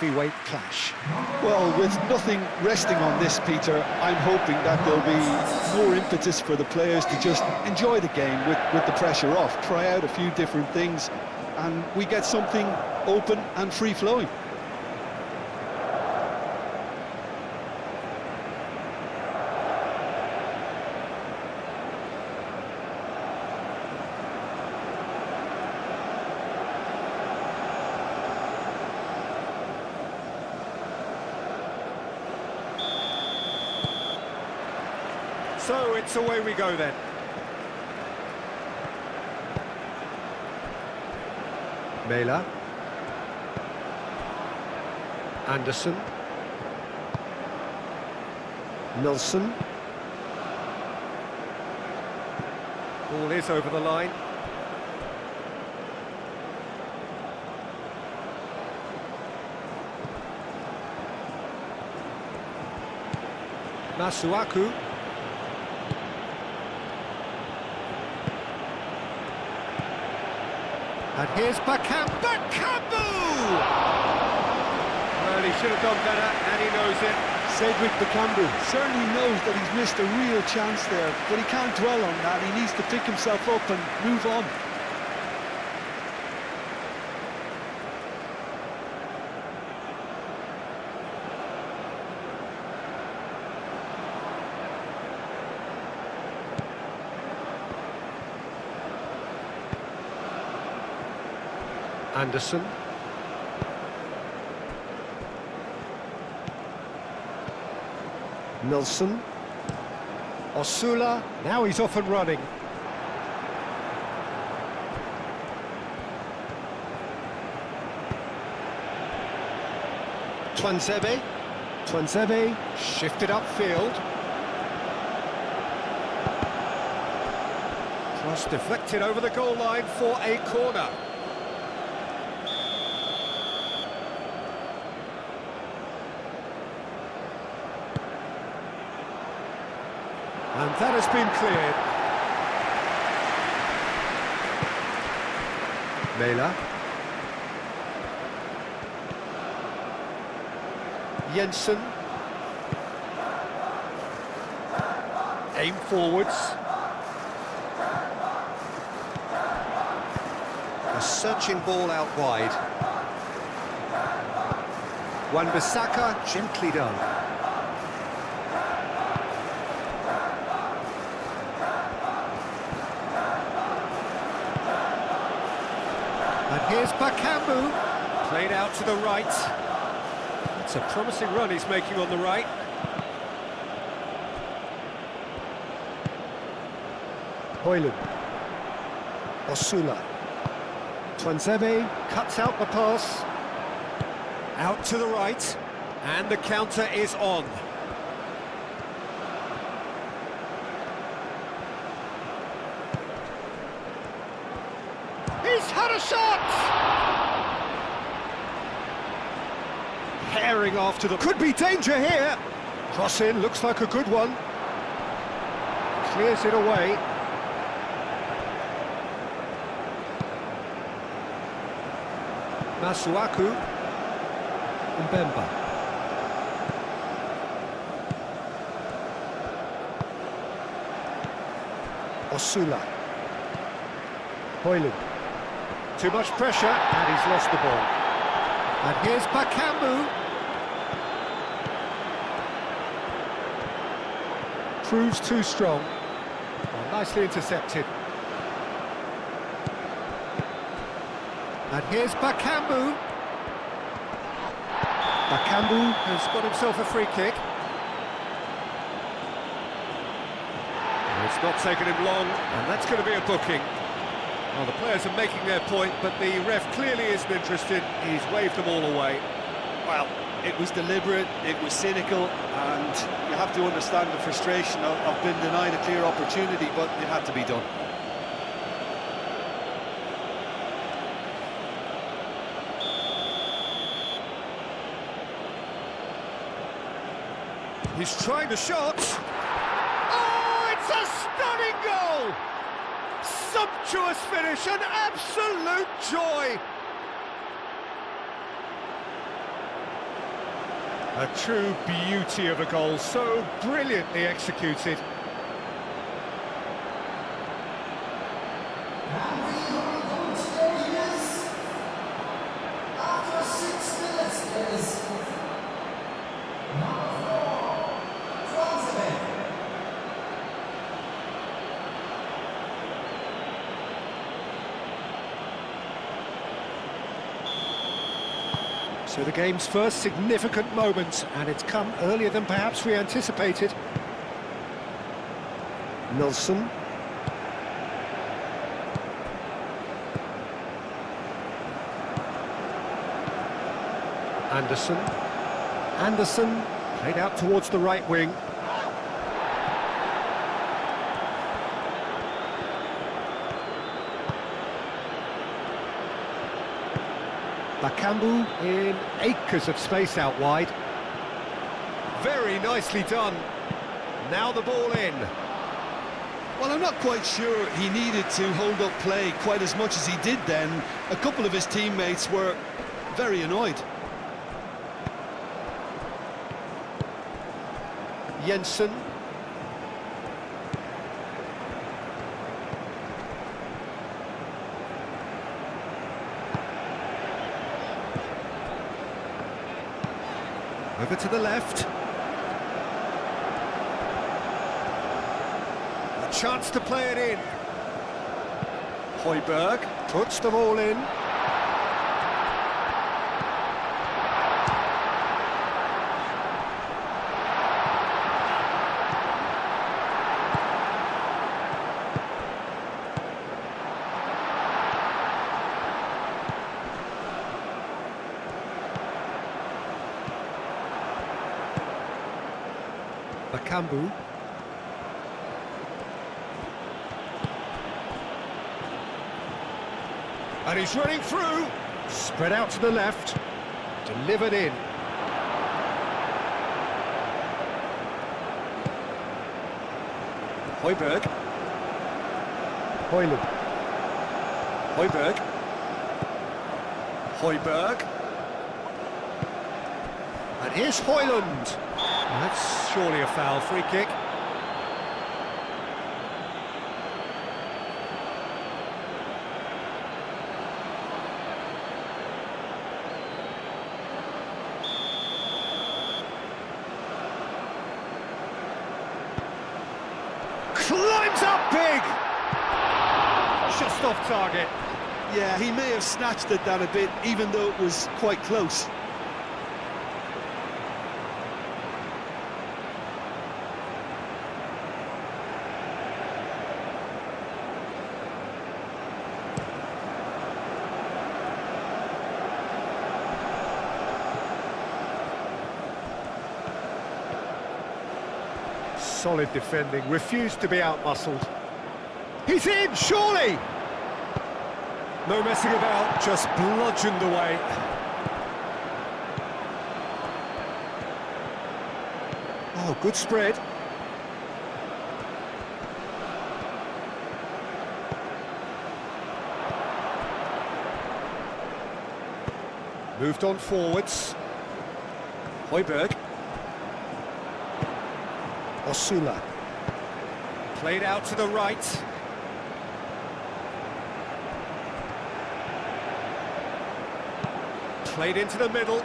heavyweight clash. Well, with nothing resting on this, Peter, I'm hoping that there'll be more impetus for the players to just enjoy the game with the pressure off, try out a few different things, and we get something open and free-flowing. So it's away we go then. Mela. Anderson. Nilsson. Ball is over the line. Masuaku. And here's Bakambu! Well, he should have done better, and he knows it. Cedric Bakambu certainly knows that he's missed a real chance there, but he can't dwell on that. He needs to pick himself up and move on. Anderson. Nilsson. Osula. Now he's off and running. Twanzebe. Twanzebe shifted upfield. Cross deflected over the goal line for a corner. And that has been cleared. Mela. Jensen. Aim forwards. A searching ball out wide. Wan-Bissaka, gently done. And here's Bakambu, played out to the right. It's a promising run he's making on the right. Hoyland. Osula. Twanzebe cuts out the pass. Out to the right. And the counter is on. He's had a shot! Herring after the... Could be danger here! Cross in, looks like a good one. Clears it away. Masuaku. Mbemba. Osula. Hoyland. Too much pressure, and he's lost the ball. And here's Bakambu. Proves too strong. Oh, nicely intercepted. And here's Bakambu. Bakambu has got himself a free kick. It's not taken him long, and that's going to be a booking. Well, the players are making their point, but the ref clearly isn't interested. He's waved them all away. Well, it was deliberate, it was cynical, and you have to understand the frustration of being denied a clear opportunity, but it had to be done. He's trying the shot. Oh, it's a stunning goal! Sumptuous finish, an absolute joy! A true beauty of a goal, so brilliantly executed. After 6 minutes is number 4, Bronze. So the game's first significant moment, and it's come earlier than perhaps we anticipated. Nelson. Anderson. Anderson played out towards the right wing. Bakambu in acres of space out wide. Very nicely done. Now the ball in. Well, I'm not quite sure he needed to hold up play quite as much as he did then. A couple of his teammates were very annoyed. Jensen. Over to the left. A chance to play it in. Højbjerg puts the ball in. Bakambu. And he's running through. Spread out to the left. Delivered in. Højbjerg. Højlund. Højbjerg. Højbjerg. And here's Højlund. That's surely a foul, free kick. Climbs up big! Just off target. Yeah, he may have snatched at that a bit, even though it was quite close. Solid defending, refused to be out-muscled. He's in, surely! No messing about, just bludgeoned away. Oh, good spread. Moved on forwards. Højbjerg. Osula. Played out to the right. Played into the middle.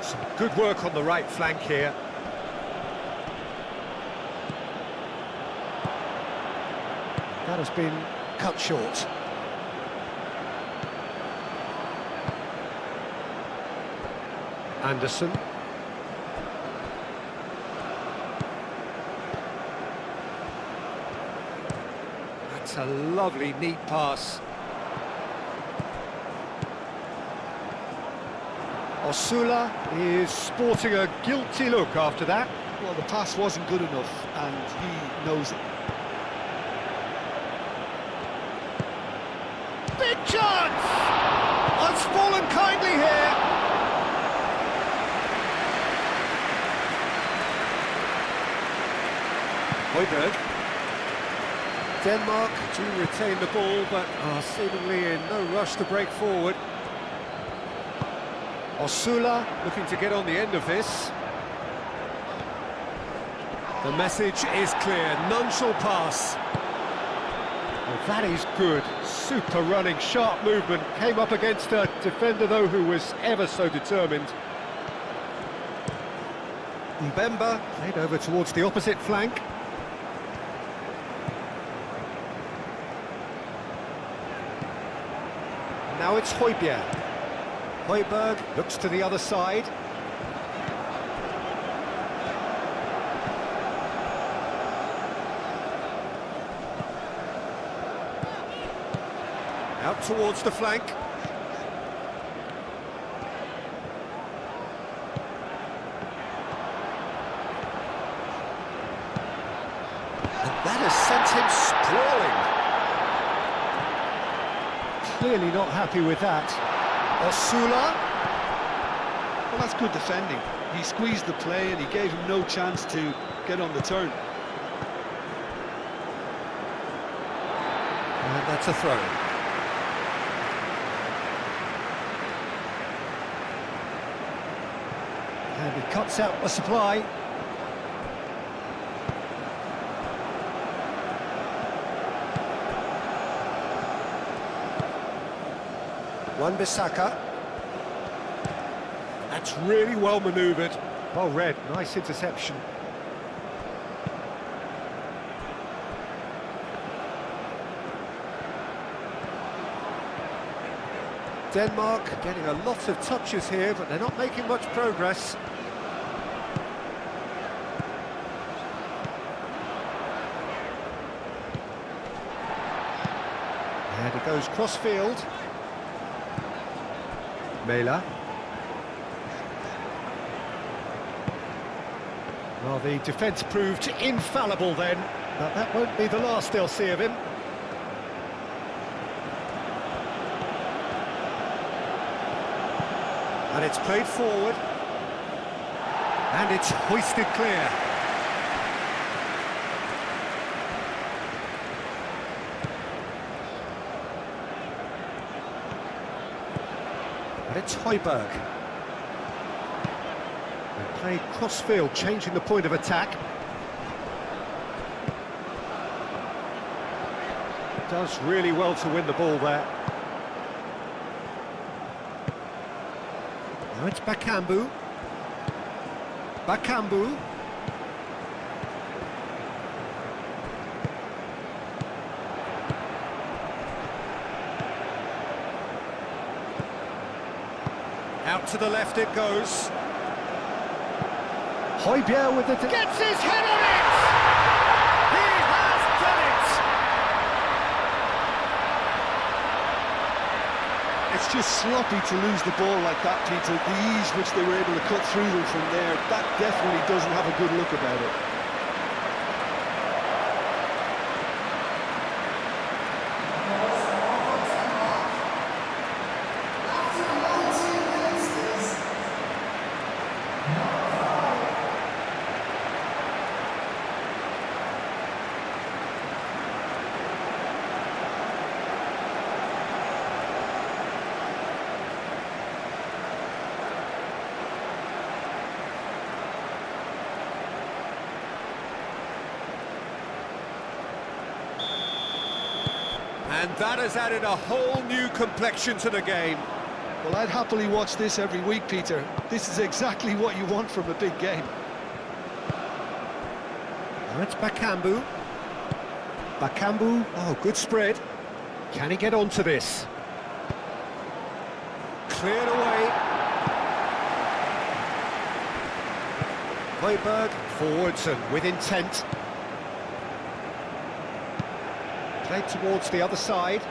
Some good work on the right flank here. That has been cut short. Anderson. That's a lovely, neat pass. Osula is sporting a guilty look after that. Well, the pass wasn't good enough, and he knows it. Big chance! It's fallen kindly here. Højbjerg. Denmark do retain the ball, but are seemingly in no rush to break forward. Osula looking to get on the end of this. The message is clear, none shall pass. Well, that is good, super running, sharp movement, came up against a defender though who was ever so determined. Mbemba played over towards the opposite flank. Now it's Højbjerg. Højbjerg looks to the other side. Out towards the flank. And that has sent him sprawling. Clearly not happy with that. Osula. Well, that's good defending. He squeezed the play and he gave him no chance to get on the turn. And that's a throw. And he cuts out the supply. Wan-Bissaka. That's really well manoeuvred. Well read, nice interception. Denmark getting a lot of touches here, but they're not making much progress. And it goes cross-field. Mela. Well, the defence proved infallible then, but that won't be the last they'll see of him. And it's played forward. And it's hoisted clear. And it's Højbjerg. They play cross-field, changing the point of attack. Does really well to win the ball there. Now it's Bakambu. Bakambu. Out to the left it goes. Højbjerg with it. Gets his head on it! He has done it! It's just sloppy to lose the ball like that, Peter. The ease which they were able to cut through them from there, that definitely doesn't have a good look about it. And that has added a whole new complexion to the game. Well, I'd happily watch this every week, Peter. This is exactly what you want from a big game. Now it's Bakambu. Bakambu, oh, good spread. Can he get onto this? Cleared away. Højbjerg forwards and with intent. Played towards the other side.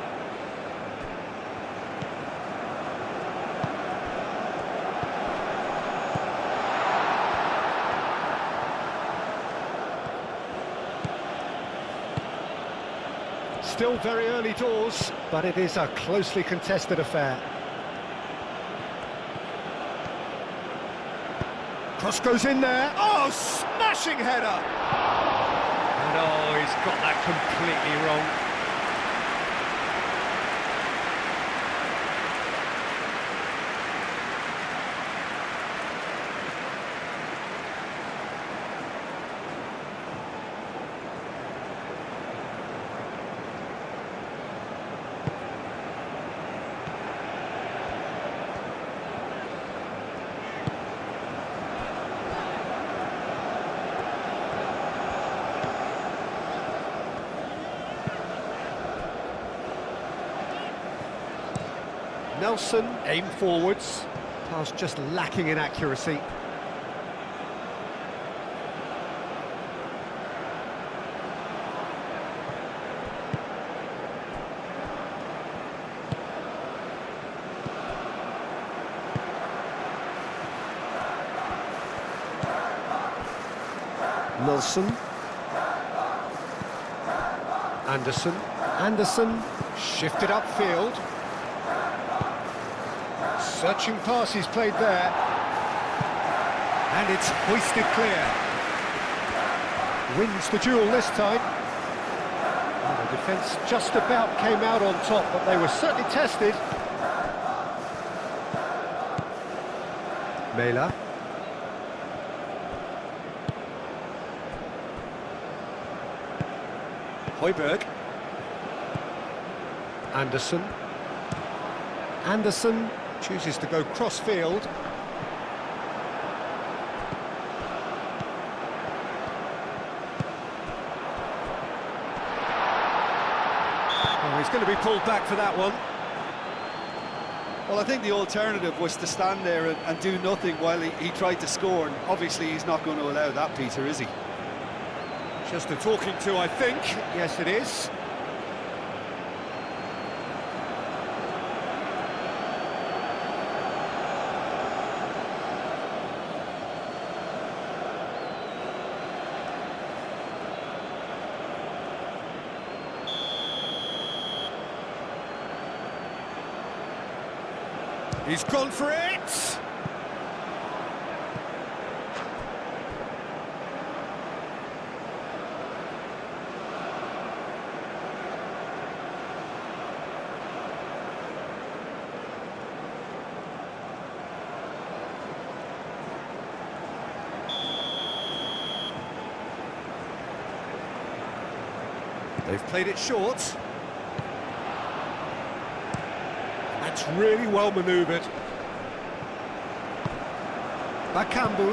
Still very early doors, but it is a closely contested affair. Cross goes in there. Oh, smashing header! And No, he's got that completely wrong. Nelson, aim forwards. Pass just lacking in accuracy. Nelson. Anderson shifted upfield. Searching pass he's played there. And it's hoisted clear. Wins the duel this time. Well, the defence just about came out on top, but they were certainly tested. Mela. Højbjerg. Anderson chooses to go cross-field. Oh, he's going to be pulled back for that one. Well, I think the alternative was to stand there and do nothing while he tried to score, and obviously he's not going to allow that, Peter, is he? Just a talking to, I think. Yes, it is. He's gone for it! They've played it short. That's really well manoeuvred. Bakambu.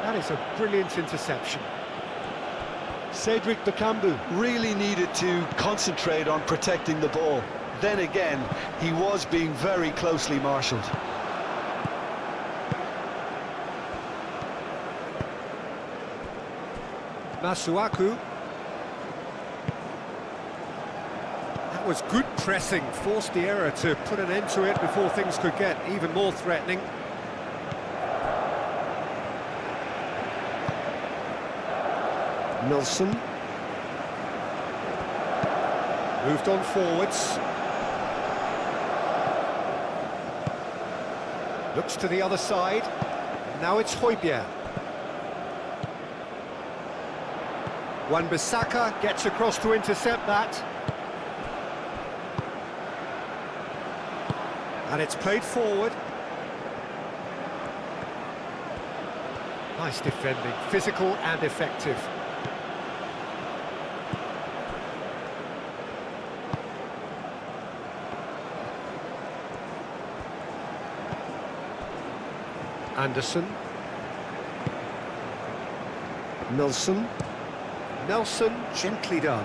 That is a brilliant interception. Cedric Bakambu really needed to concentrate on protecting the ball. Then again, he was being very closely marshalled. Masuaku. That was good pressing, forced the error to put an end to it before things could get even more threatening. Nelson. Moved on forwards. Looks to the other side. Now it's Højbjerg. Wan-Bissaka gets across to intercept that. And it's played forward. Nice defending, physical and effective. Anderson. Nelson, gently done.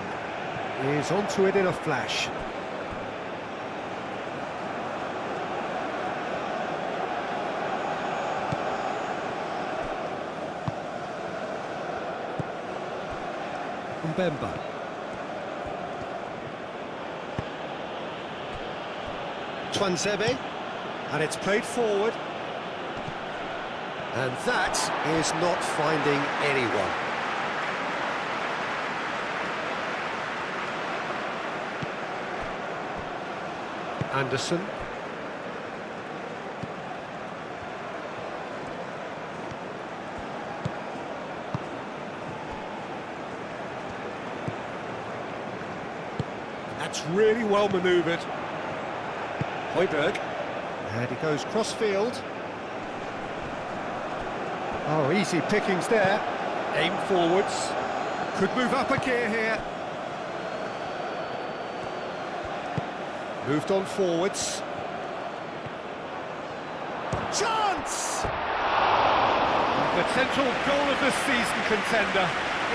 Is onto it in a flash. Mbemba. Twanzebe. And it's played forward. And that is not finding anyone. Anderson. That's really well manoeuvred. Højbjerg. And he goes cross-field. Oh, easy pickings there. Aim forwards. Could move up a gear here. Moved on forwards. Chance! Potential goal of the season contender,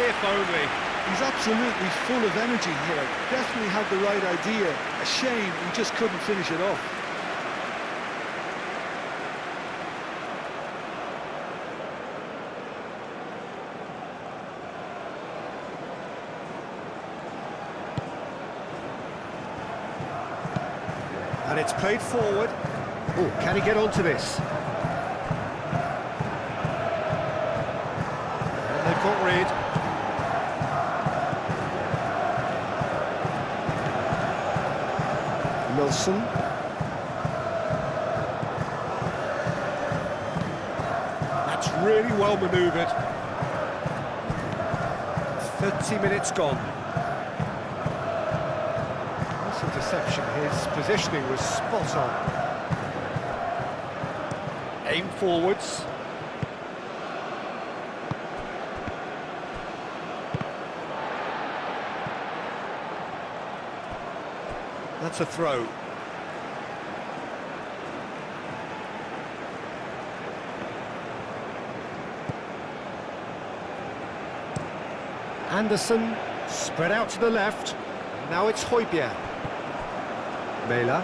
if only. He's absolutely full of energy here. Definitely had the right idea. A shame he just couldn't finish it off. And it's played forward. Oh, can he get onto this? And they've got rid. Wilson. That's really well manoeuvred. 30 minutes gone. That's a deception. His positioning was spot on. Aim forwards. That's a throw. Anderson, spread out to the left. Now it's Højbjerg. Mæhle.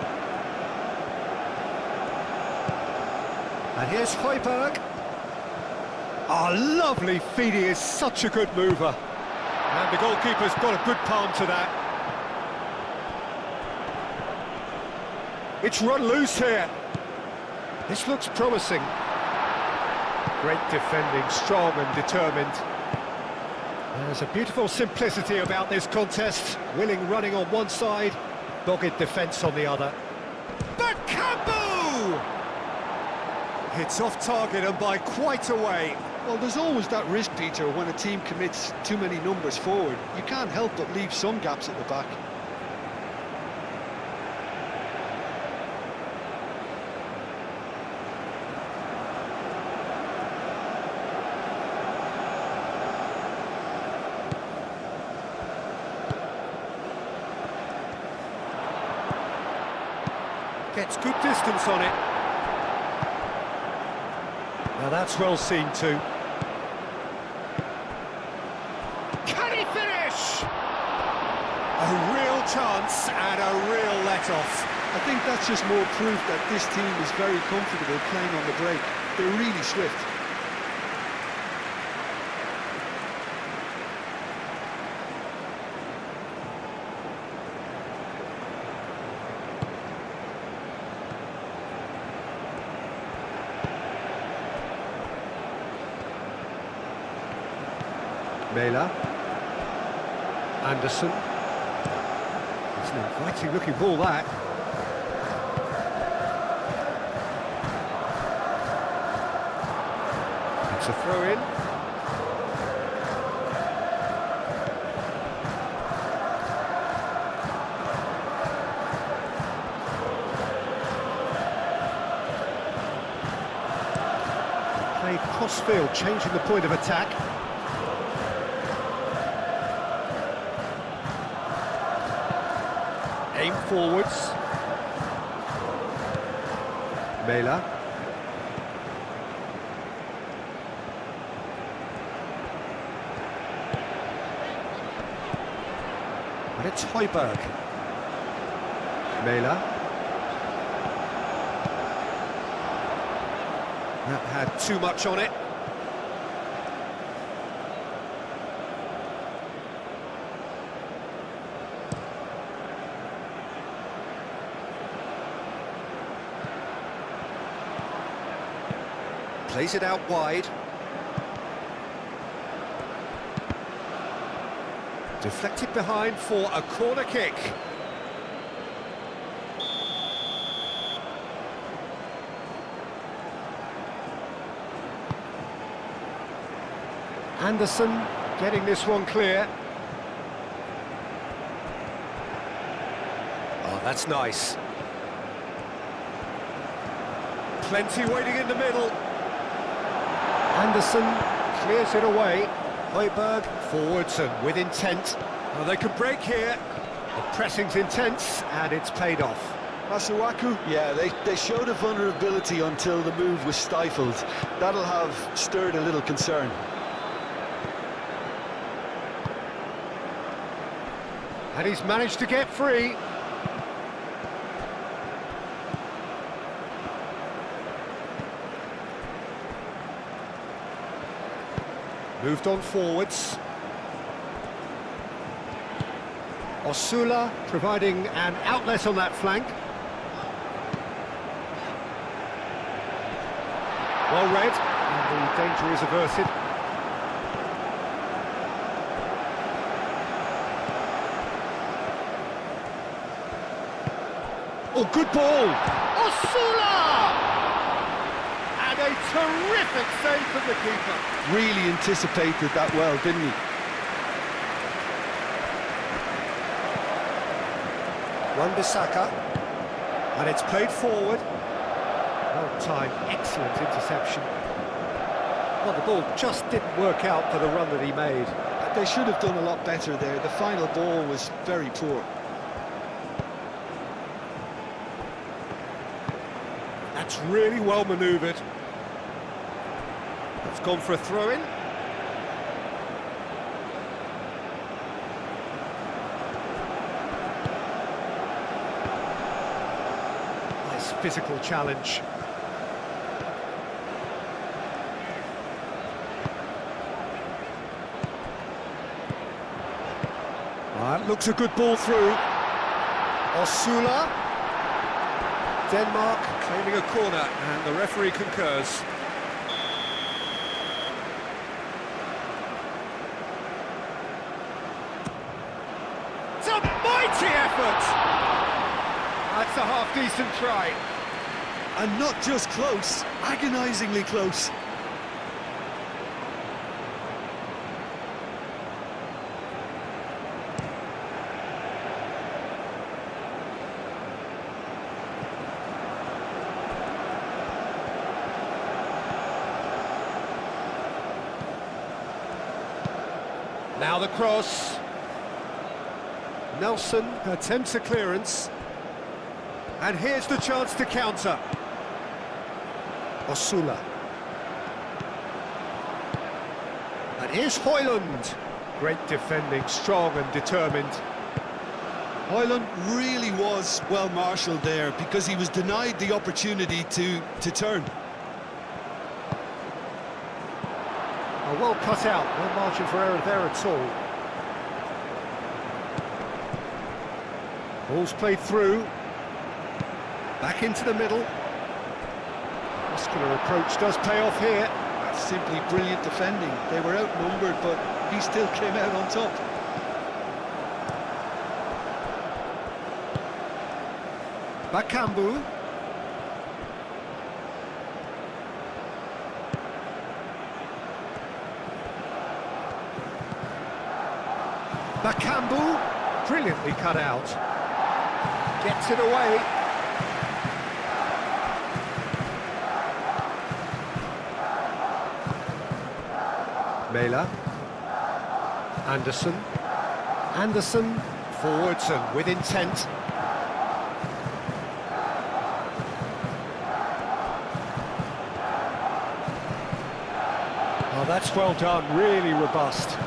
And here's Højbjerg. Oh, lovely feed, he is such a good mover. And the goalkeeper's got a good palm to that. It's run loose here. This looks promising. Great defending, strong and determined. There's a beautiful simplicity about this contest. Willing running on one side, dogged defence on the other. Bakambu! It's off target and by quite a way. Well, there's always that risk, Peter, when a team commits too many numbers forward. You can't help but leave some gaps at the back. Gets good distance on it. Now that's well seen too. Can he finish? A real chance and a real let-off. I think that's just more proof that this team is very comfortable playing on the break. They're really swift. Mæhle. Anderson. It's an inviting looking ball, that. It's a throw in. Played cross-field, changing the point of attack. Aim forwards. Mæhle. And it's Højbjerg. Mæhle. That had too much on it. Plays it out wide. Deflected behind for a corner kick. Anderson getting this one clear. Oh, that's nice. Plenty waiting in the middle. Anderson clears it away. Højbjerg forwards and with intent. Oh, they can break here. The pressing's intense and it's paid off. Masuaku, yeah, they showed a vulnerability until the move was stifled. That'll have stirred a little concern. And he's managed to get free. Moved on forwards. Osula providing an outlet on that flank. Well read, and the danger is averted. Oh, good ball! Osula! And a terrific save from the keeper. Really anticipated that well, didn't he? Wan-Bissaka, and it's played forward. Well timed, excellent interception. Well, the ball just didn't work out for the run that he made. They should have done a lot better there. The final ball was very poor. That's really well manoeuvred. It's gone for a throw-in. Nice physical challenge. That looks a good ball through. Osula. Denmark claiming a corner, and the referee concurs. It's a mighty effort! That's a half-decent try. And not just close, agonisingly close. Now the cross. Nelson attempts a clearance. And here's the chance to counter. Osula. And here's Højlund. Great defending, strong and determined. Højlund really was well marshalled there because he was denied the opportunity to turn. Well cut out, no margin for error there at all. Ball's played through. Back into the middle. Muscular approach does pay off here. That's simply brilliant defending. They were outnumbered, but he still came out on top. Bakambu. Bakambu, brilliantly cut out. Gets it away. Mela. Anderson. Anderson, forwards and with intent. Oh, that's well done, really robust.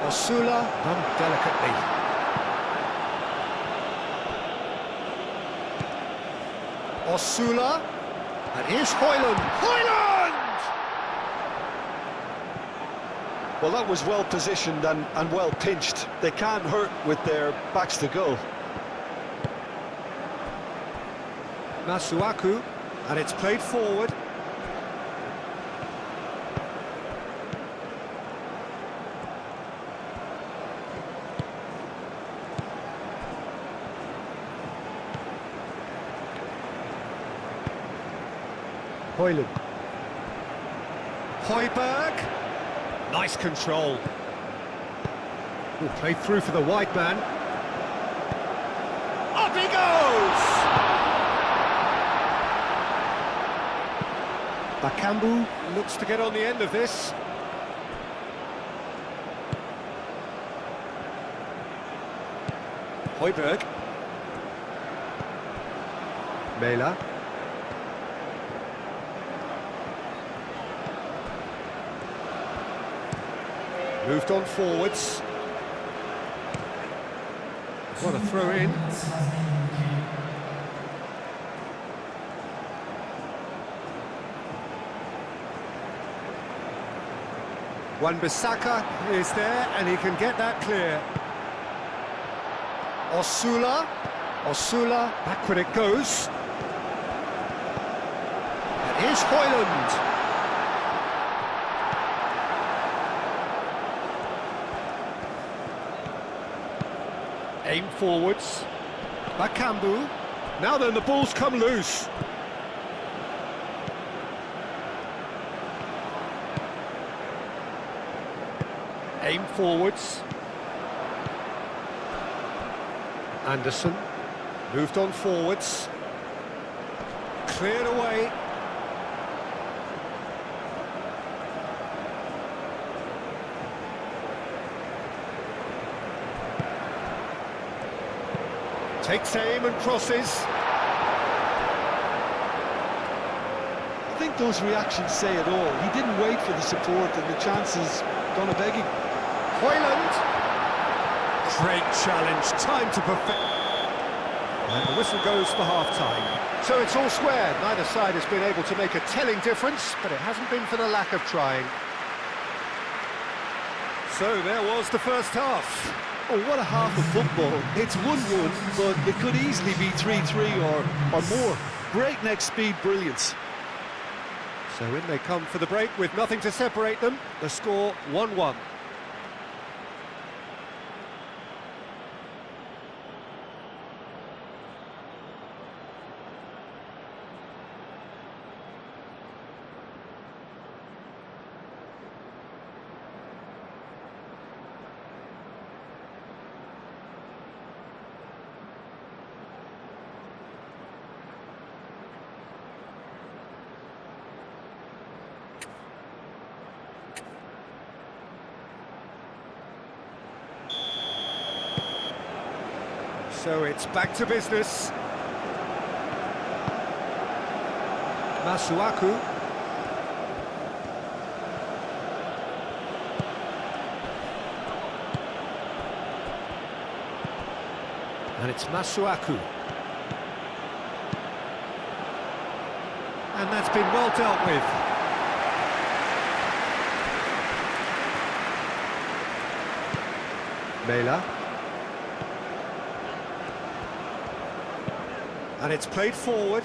Osula, done delicately. Osula, and here's Højlund. Højlund! Well, that was well positioned and well pinched. They can't hurt with their backs to goal. Masuaku, and it's played forward. Højlund. Højbjerg. Nice control. Will play through for the wide man. Up he goes! Bakambu looks to get on the end of this. Højbjerg. Mæler. Moved on forwards. What a throw in. Wan-Bissaka is there and he can get that clear. Osula. Osula, backward it goes. And here's Højlund. Aim forwards. Bakambu. Now then, the ball's come loose. Aim forwards. Anderson. Moved on forwards. Cleared away. Takes aim and crosses. I think those reactions say it all. He didn't wait for the support and the chances gone a-begging. Højlund. Great challenge, time to perfect. And the whistle goes for half-time. So it's all square. Neither side has been able to make a telling difference, but it hasn't been for the lack of trying. So there was the first half. Oh, what a half of football. It's 1-1, but it could easily be 3-3 or more. Breakneck speed brilliance. So in they come for the break with nothing to separate them. The score 1-1. So it's back to business. Masuaku. And it's Masuaku. And that's been well dealt with. Mæler. And it's played forward.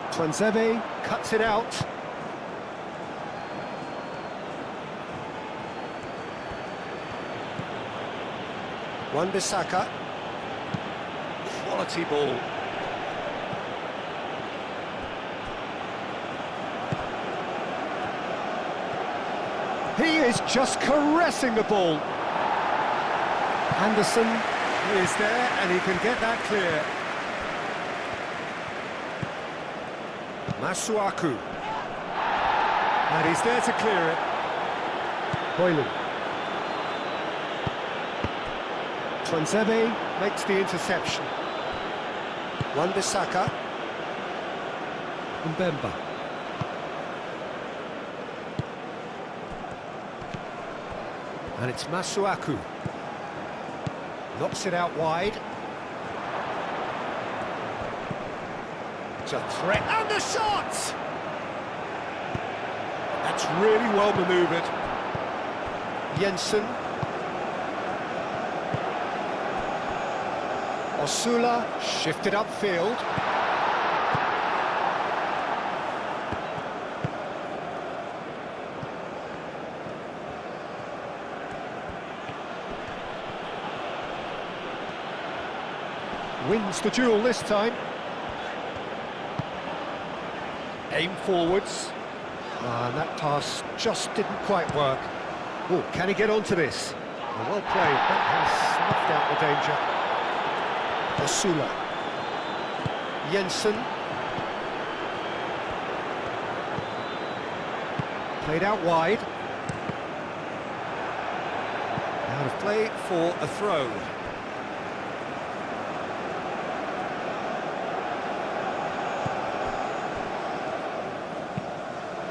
Tuanzebe cuts it out. Wan-Bissaka. Quality ball. He is just caressing the ball. Anderson is there and he can get that clear. Masuaku. And he's there to clear it. Højlund. Tuanzebe makes the interception. Wan-Bissaka. Mbemba. And it's Masuaku. Knocks it out wide. It's a threat, and the shot! That's really well manoeuvred. Jensen. Osula shifted upfield. Wins the duel this time. Aim forwards. And that pass just didn't quite work. Oh, can he get onto this? Well played, that has snuffed out the danger. Osula. Jensen. Played out wide. Out of play for a throw.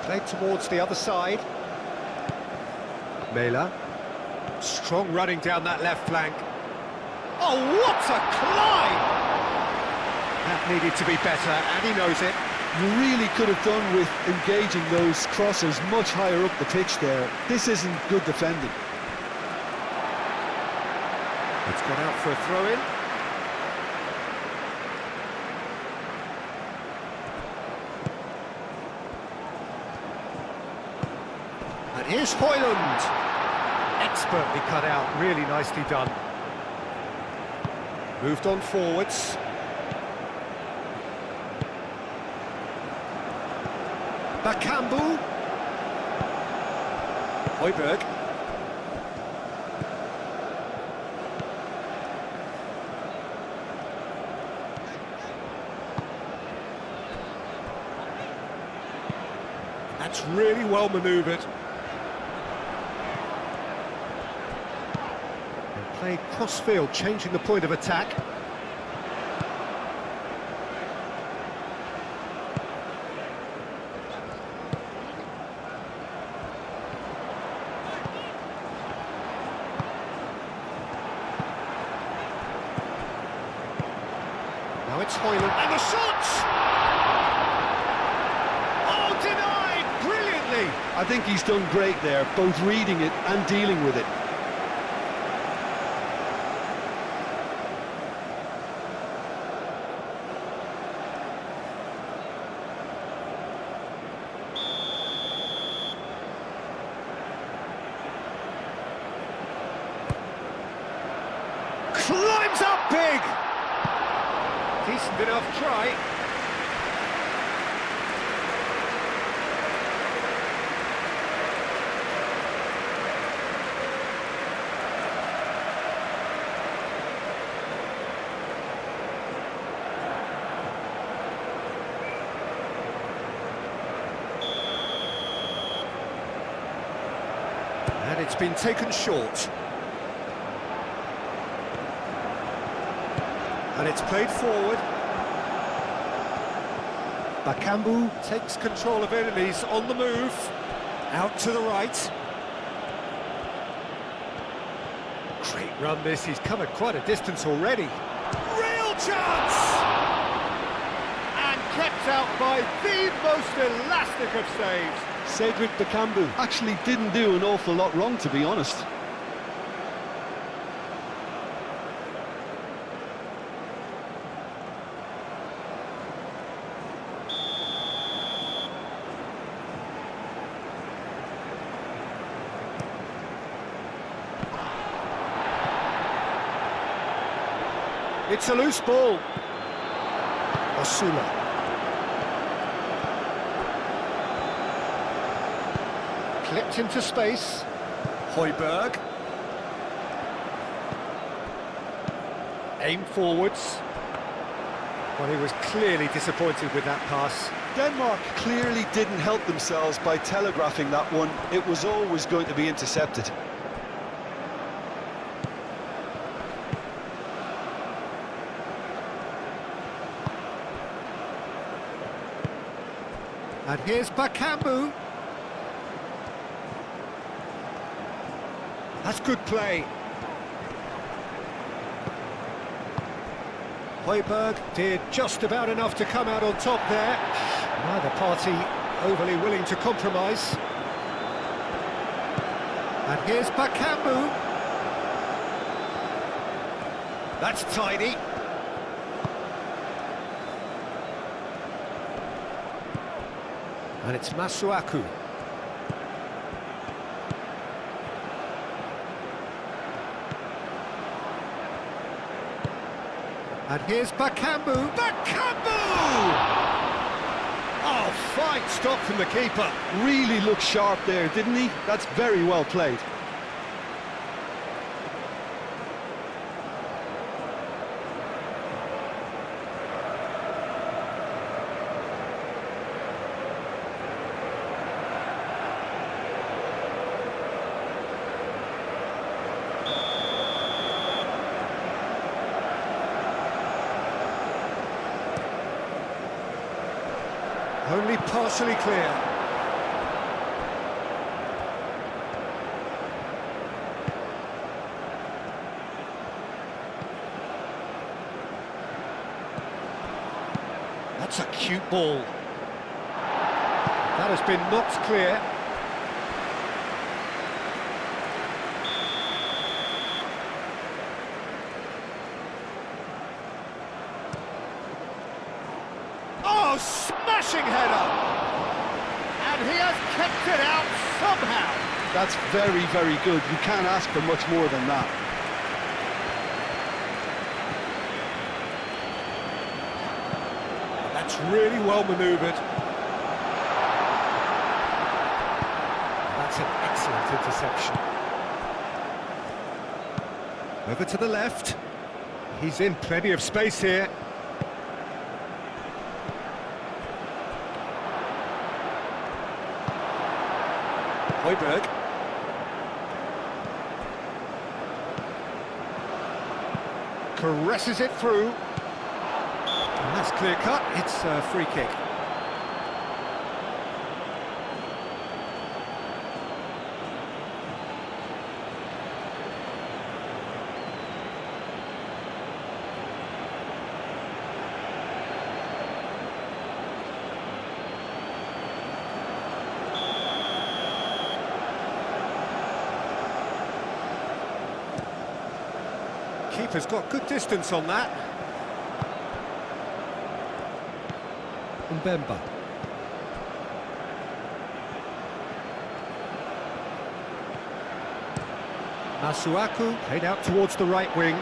Played towards the other side. Mela. Strong running down that left flank. Oh, what a climb! That needed to be better, and he knows it. You really could have done with engaging those crossers much higher up the pitch there. This isn't good defending. It's gone out for a throw-in. And here's Højlund. Expertly cut out, really nicely done. Moved on forwards. Bakambu. Højbjerg. That's really well manoeuvred. Played cross-field, changing the point of attack. Now it's Højlund, and the shot! Oh, denied! Brilliantly! I think he's done great there, both reading it and dealing with it. Climbs up big! Decent enough try. And it's been taken short. And it's played forward. Bakambu takes control of it and he's on the move. Out to the right. Great run this, he's covered quite a distance already. Real chance! And kept out by the most elastic of saves. Cedric Bakambu actually didn't do an awful lot wrong, to be honest. It's a loose ball. Osula. Clipped into space. Højbjerg. Aim forwards. Well, he was clearly disappointed with that pass. Denmark clearly didn't help themselves by telegraphing that one. It was always going to be intercepted. And here's Bakambu. That's good play. Højbjerg did just about enough to come out on top there. Neither party overly willing to compromise. And here's Bakambu. That's tidy. And it's Masuaku. And here's Bakambu. Bakambu! Oh, fine stop from the keeper. Really looked sharp there, didn't he? That's very well played. Only partially clear. That's a cute ball. That has been knocked clear. Oh, smashing header! And he has kept it out somehow. That's very, very good. You can't ask for much more than that. That's really well manoeuvred. That's an excellent interception. Over to the left. He's in plenty of space here. Højbjerg. Caresses it through. And that's clear cut, it's a free kick. Keeper's got good distance on that. Mbemba. Masuaku played out towards the right wing.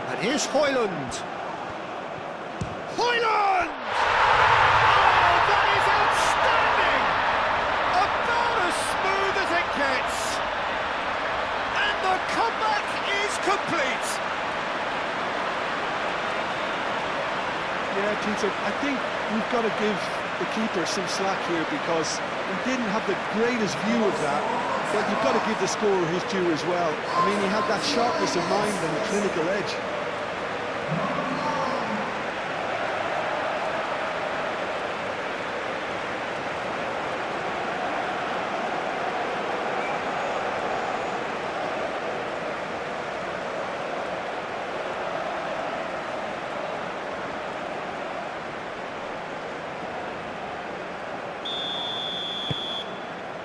And here's Højlund. Højlund! Oh, that is outstanding! About as smooth as it gets. And the comeback is complete. Yeah, Peter, I think we've got to give the keeper some slack here because he didn't have the greatest view of that, but you've got to give the scorer his due as well. I mean, he had that sharpness of mind and the clinical edge.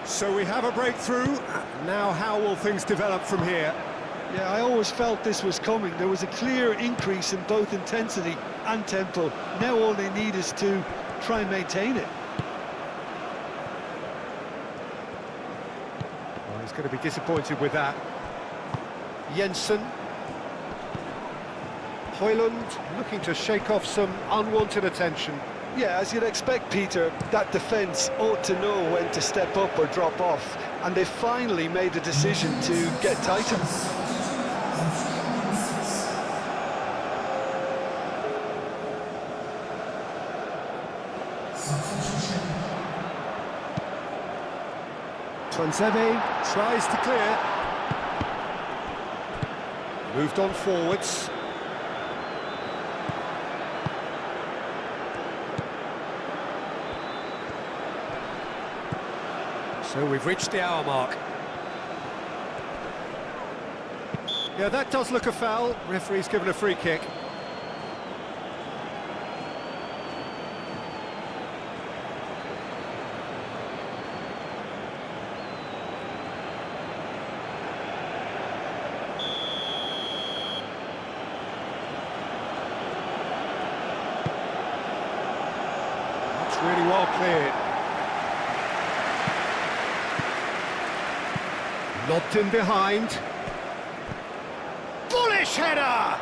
So we have a breakthrough. Now how will things develop from here? Yeah, I always felt this was coming. There was a clear increase in both intensity and tempo. Now all they need is to try and maintain it. Well, he's going to be disappointed with that. Jensen. Højlund looking to shake off some unwanted attention. Yeah, as you'd expect, Peter, that defence ought to know when to step up or drop off, and they finally made the decision to get tighter. Tuanzebe tries to clear. Moved on forwards. So we've reached the hour mark. Yeah, that does look a foul. Referee's given a free kick. That's really well cleared. Lobbed in behind. Bullish header!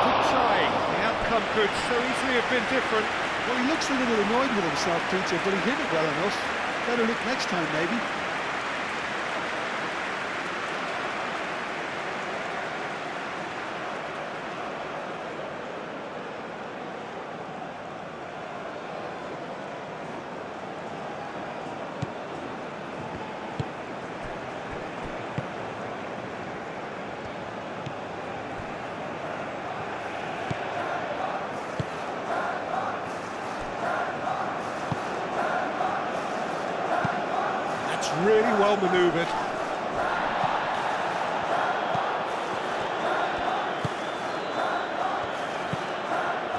Good trying. The outcome could so easily have been different. Well, he looks a little annoyed with himself, Peter, but he hit it well enough. Better look next time, maybe. Really well manoeuvred.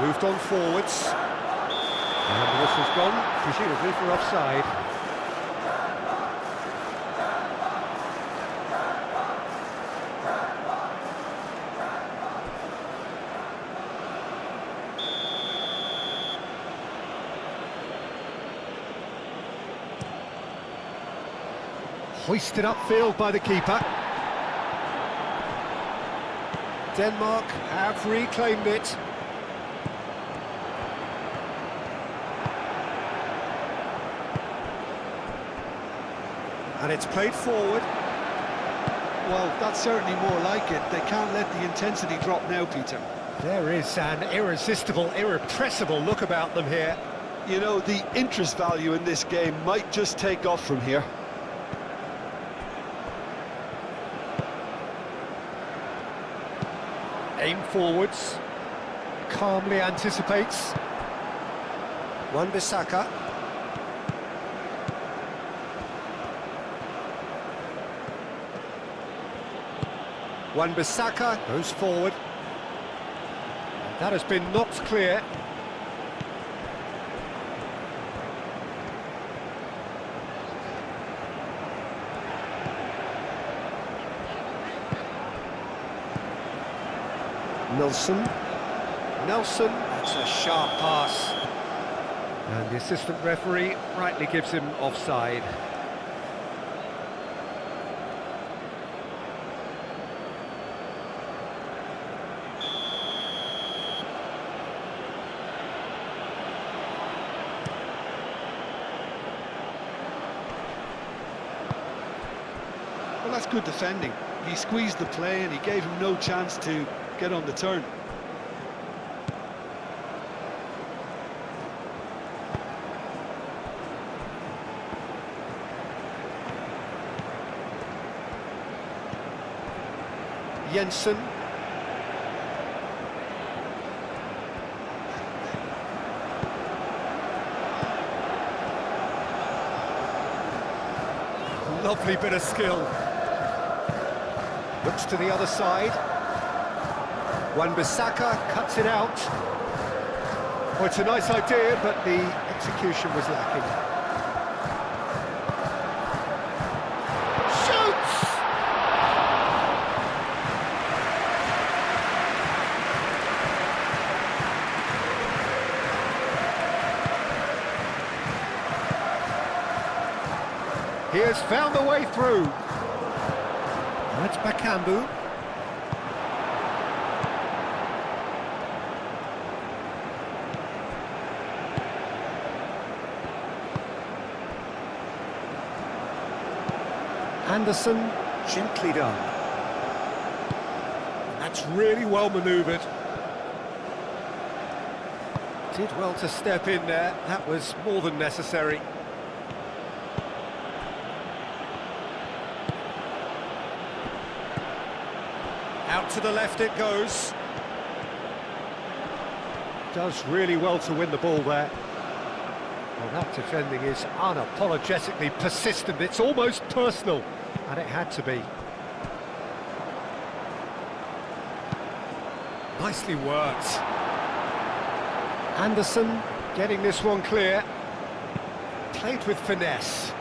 Moved on forwards. And the whistle's gone, presumably for offside. Hoisted upfield by the keeper. Denmark have reclaimed it. And it's played forward. Well, that's certainly more like it. They can't let the intensity drop now, Peter. There is an irresistible, irrepressible look about them here. You know, the interest value in this game might just take off from here. Aim forwards, calmly anticipates. Wan-Bissaka. Wan-Bissaka goes forward. And that has been knocked clear. Nelson, that's a sharp pass. And the assistant referee rightly gives him offside. Well, that's good defending. He squeezed the play and he gave him no chance to get on the turn. Jensen. Lovely bit of skill. Looks to the other side. Wan-Bissaka cuts it out. Well, it's a nice idea, but the execution was lacking. Shoots! He has found the way through. That's Bakambu. Anderson, gently done. That's really well manoeuvred. Did well to step in there, that was more than necessary. Out to the left it goes. Does really well to win the ball there. Well, that defending is unapologetically persistent, it's almost personal, and it had to be. Nicely worked. Anderson getting this one clear. Played with finesse.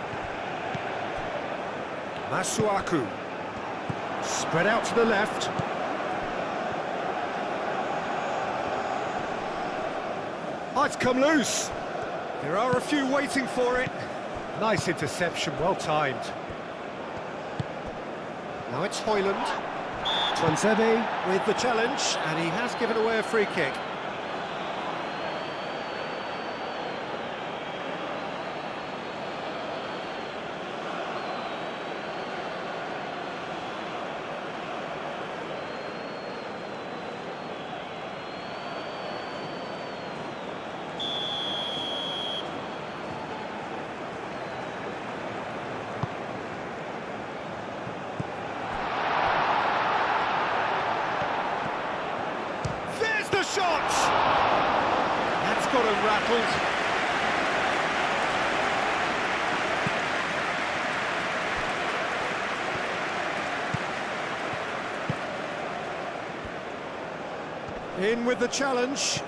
Masuaku. Spread out to the left. Oh, it's come loose. There are a few waiting for it. Nice interception, well timed. Now it's Højlund. Twanzebe with the challenge, and he has given away a free kick. The shot! That's got him rattled. In with the challenge.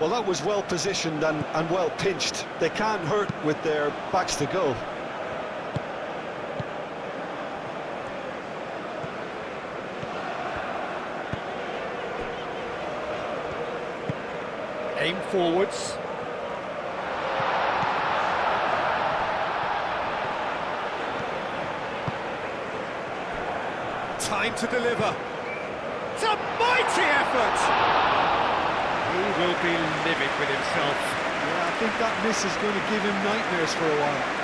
Well, that was well positioned and well pinched. They can't hurt with their backs to goal. Aim forwards. Time to deliver. It's a mighty effort! He will be livid with himself. Yeah, I think that miss is going to give him nightmares for a while.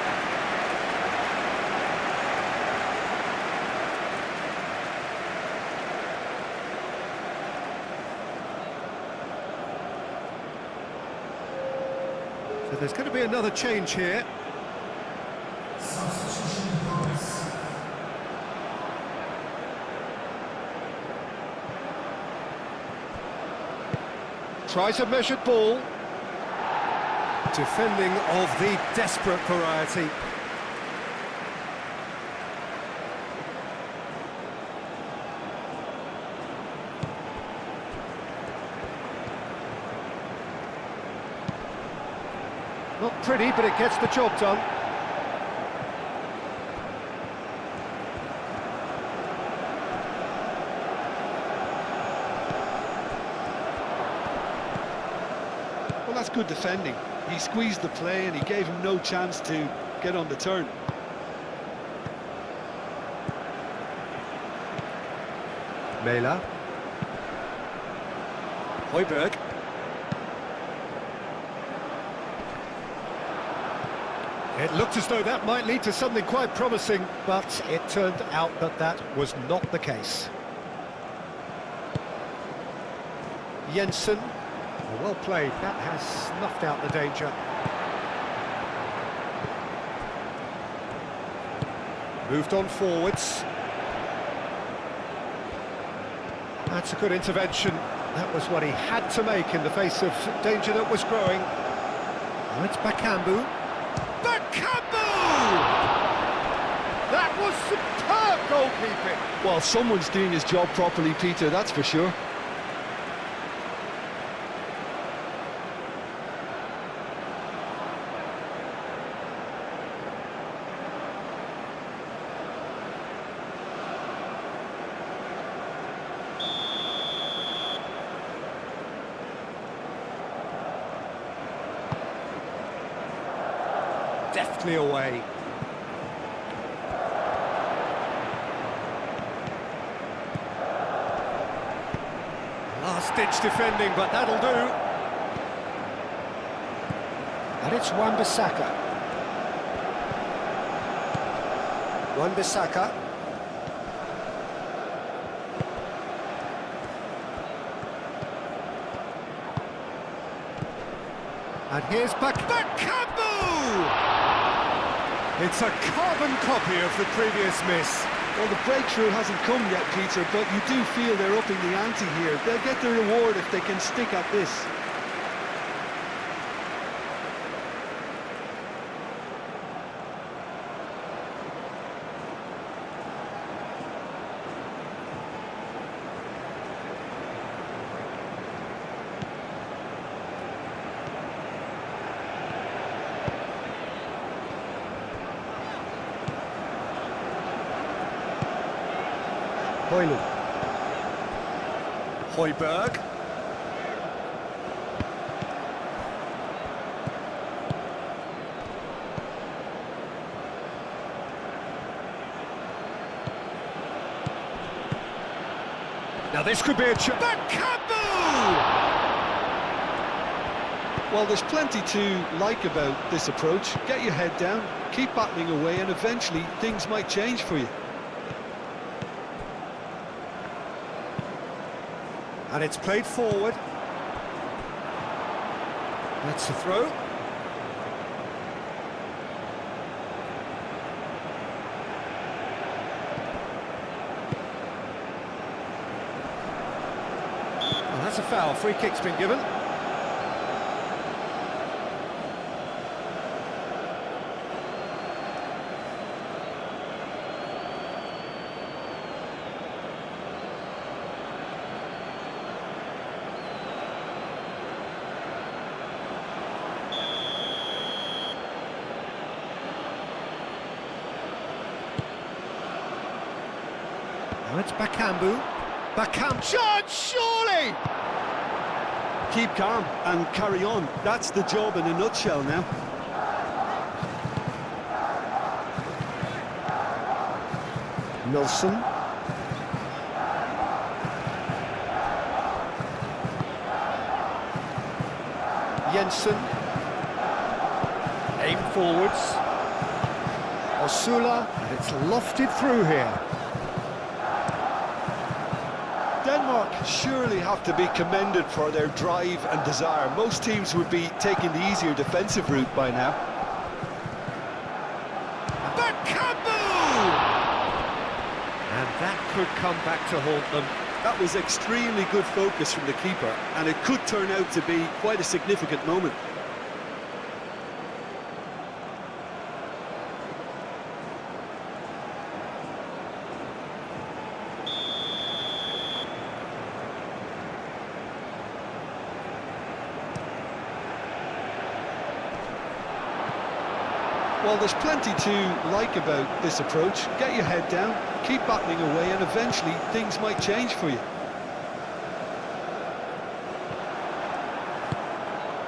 So there's going to be another change here. Substitution points. Tries a measured ball. Defending of the desperate variety. Not pretty, but it gets the job done. Well, that's good defending. He squeezed the play and he gave him no chance to get on the turn. Mela. Højbjerg. It looked as though that might lead to something quite promising, but it turned out that that was not the case. Jensen, well played, that has snuffed out the danger. Moved on forwards. That's a good intervention. That was what he had to make in the face of danger that was growing. Now it's Bakambu. Bakambu! That was superb goalkeeping. Well, someone's doing his job properly, Peter, that's for sure. Deftly away. Last-ditch defending, but that'll do. And it's Wan-Bissaka. Wan-Bissaka. And here's Bakambu! It's a carbon copy of the previous miss. Well, the breakthrough hasn't come yet, Peter, but you do feel they're upping the ante here. They'll get the reward if they can stick at this. Højlund. Højbjerg. Now this could be a chance. Well, there's plenty to like about this approach. Get your head down, keep battling away, and eventually things might change for you. And it's played forward. That's the throw. Well, that's a foul. Free kick's been given. Now it's Bakambu. Chance, surely! Keep calm and carry on. That's the job in a nutshell now. Nelson. Jensen. Aim forwards. Osula, and it's lofted through here. Denmark surely have to be commended for their drive and desire. Most teams would be taking the easier defensive route by now. And that could come back to haunt them. That was extremely good focus from the keeper, and it could turn out to be quite a significant moment. Well, there's plenty to like about this approach. Get your head down, keep battling away, and eventually things might change for you.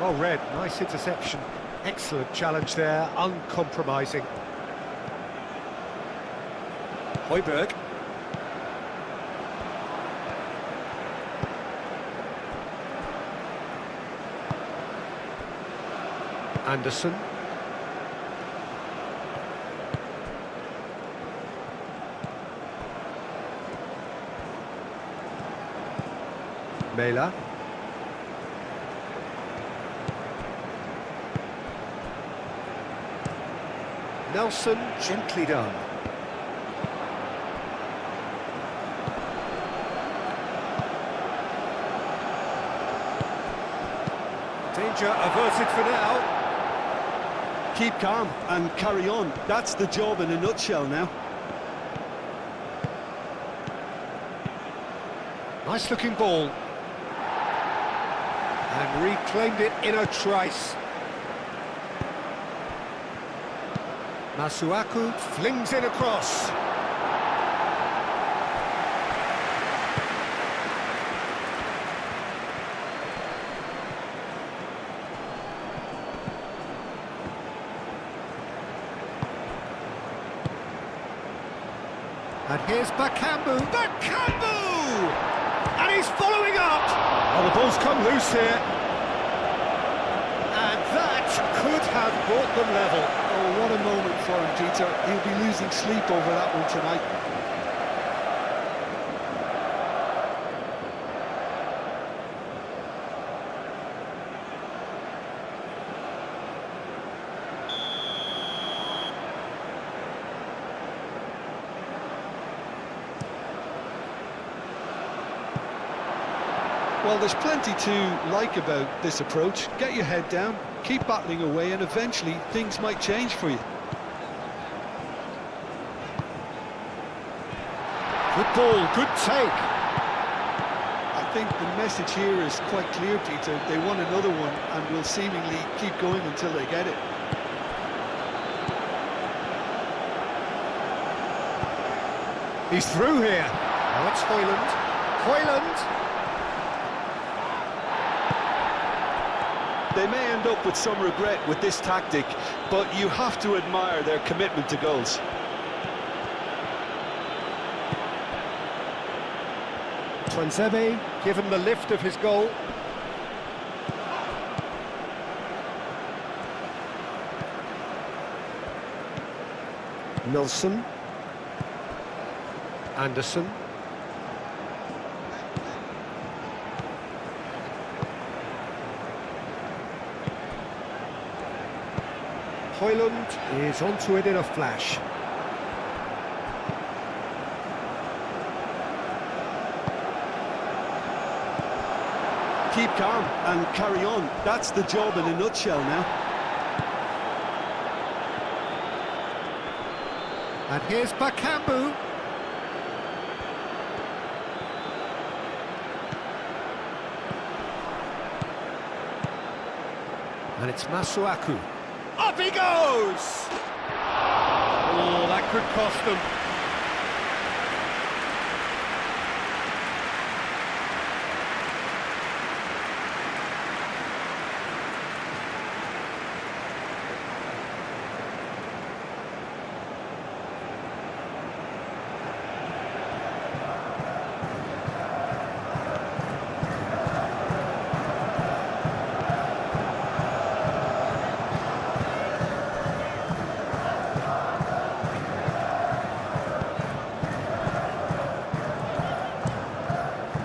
Well read, nice interception. Excellent challenge there, uncompromising. Højbjerg. Anderson. Mela. Nelson, gently done. Danger averted for now. Keep calm and carry on. That's the job in a nutshell now. Nice looking ball. And reclaimed it in a trice. Masuaku flings it across. And here's Bakambu. And he's following up. Oh, the ball's come loose here. And that could have brought them level. Oh, what a moment for him, Peter. He'll be losing sleep over that one tonight. Well, there's plenty to like about this approach. Get your head down, keep battling away, and eventually things might change for you. Good ball, good take. I think the message here is quite clear, Peter. They want another one and will seemingly keep going until they get it. He's through here. Now it's Højlund. They may end up with some regret with this tactic, but you have to admire their commitment to goals. Tuanzebe given the lift of his goal. Nilsson. Anderson. Højlund is onto it in a flash. Keep calm and carry on. That's the job in a nutshell now. And here's Bakambu. And it's Masuaku. Up he goes! Oh, that could cost them.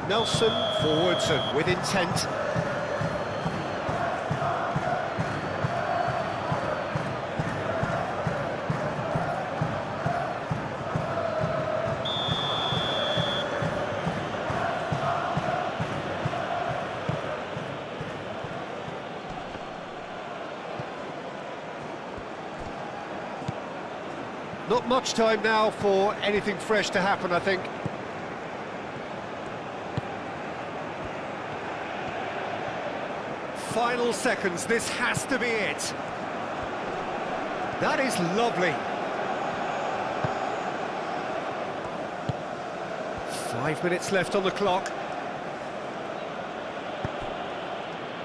Nelson forwards and with intent. Not much time now for anything fresh to happen, I think. Final seconds, this has to be it. That is lovely. 5 minutes left on the clock.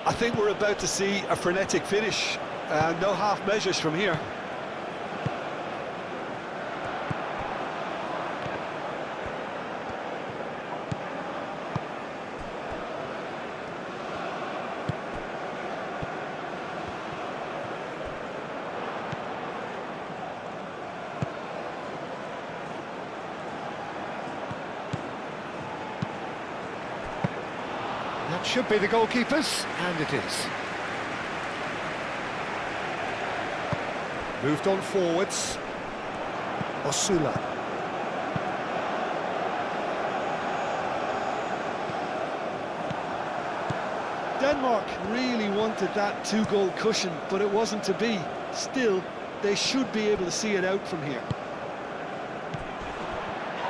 I think we're about to see a frenetic finish. No half measures from here. That should be the goalkeepers, and it is. Moved on forwards. Osula. Denmark really wanted that two-goal cushion, but it wasn't to be. Still, they should be able to see it out from here.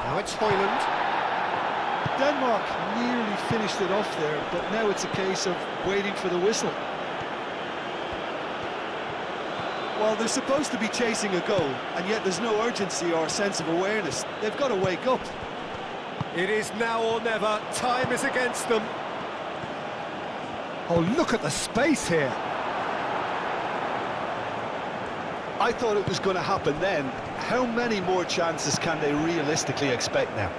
Now it's Højlund. Denmark nearly finished it off there, but now it's a case of waiting for the whistle. Well, they're supposed to be chasing a goal, and yet there's no urgency or sense of awareness. They've got to wake up. It is now or never. Time is against them. Oh, look at the space here. I thought it was going to happen then. How many more chances can they realistically expect now?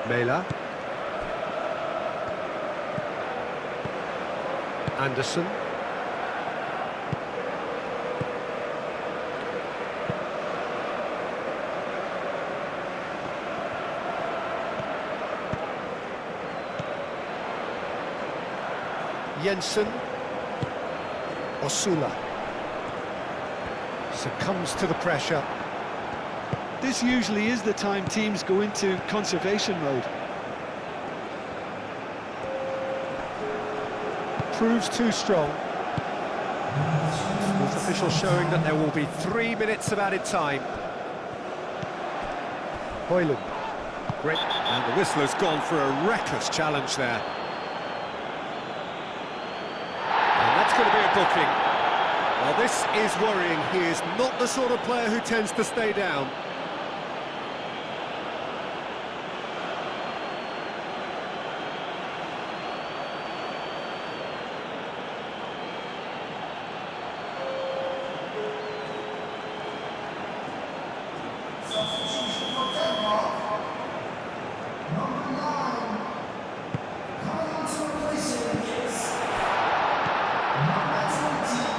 Mela. Anderson. Jensen. Osula. Succumbs to the pressure. This usually is the time teams go into conservation mode. Proves too strong. Sports official showing that there will be 3 minutes of added time. Højlund. Great. And the whistle has gone for a reckless challenge there. And that's going to be a booking. Well, this is worrying. He is not the sort of player who tends to stay down. Substitution for Denmark. Number 9. Coming on to replace him is number 20.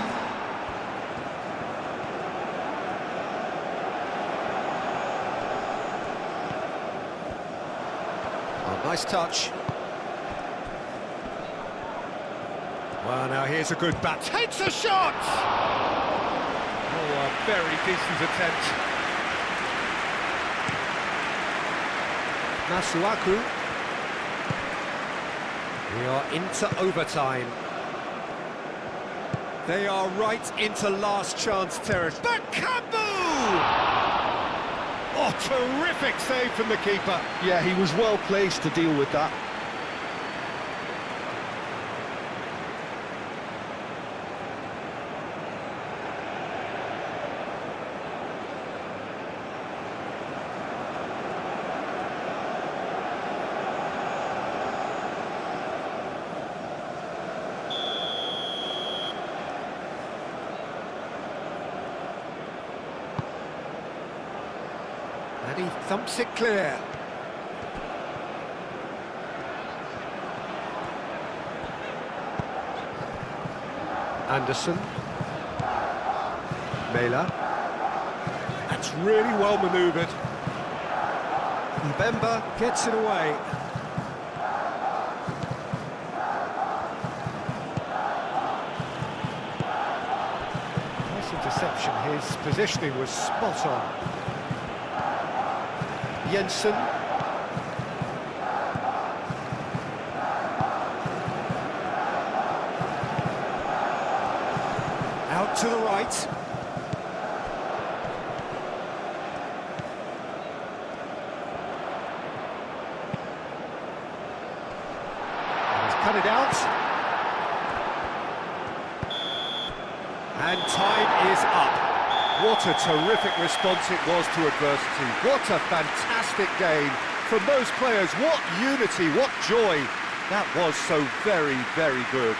Oh, nice touch. Well, now here's a good bat. Takes a shot! Oh, a very decent attempt. Masuaku. We are into overtime. They are right into last chance terrace. Bakambu! Oh, terrific save from the keeper. Yeah, he was well placed to deal with that. And he thumps it clear. Anderson. Mela. That's really well manoeuvred. Mbemba gets it away. Nice interception. His positioning was spot on. Jensen. Out to the right. And he's cut it out. And time is up. What a terrific response it was to adversity. What a fantastic game from those players. What unity, what joy. That was so very, very good.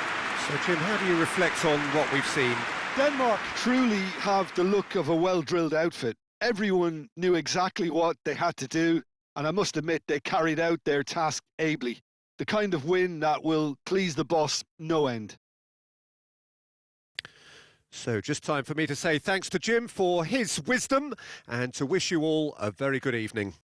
So, Jim, how do you reflect on what we've seen? Denmark truly have the look of a well-drilled outfit. Everyone knew exactly what they had to do, and I must admit they carried out their task ably. The kind of win that will please the boss no end. So just time for me to say thanks to Jim for his wisdom and to wish you all a very good evening.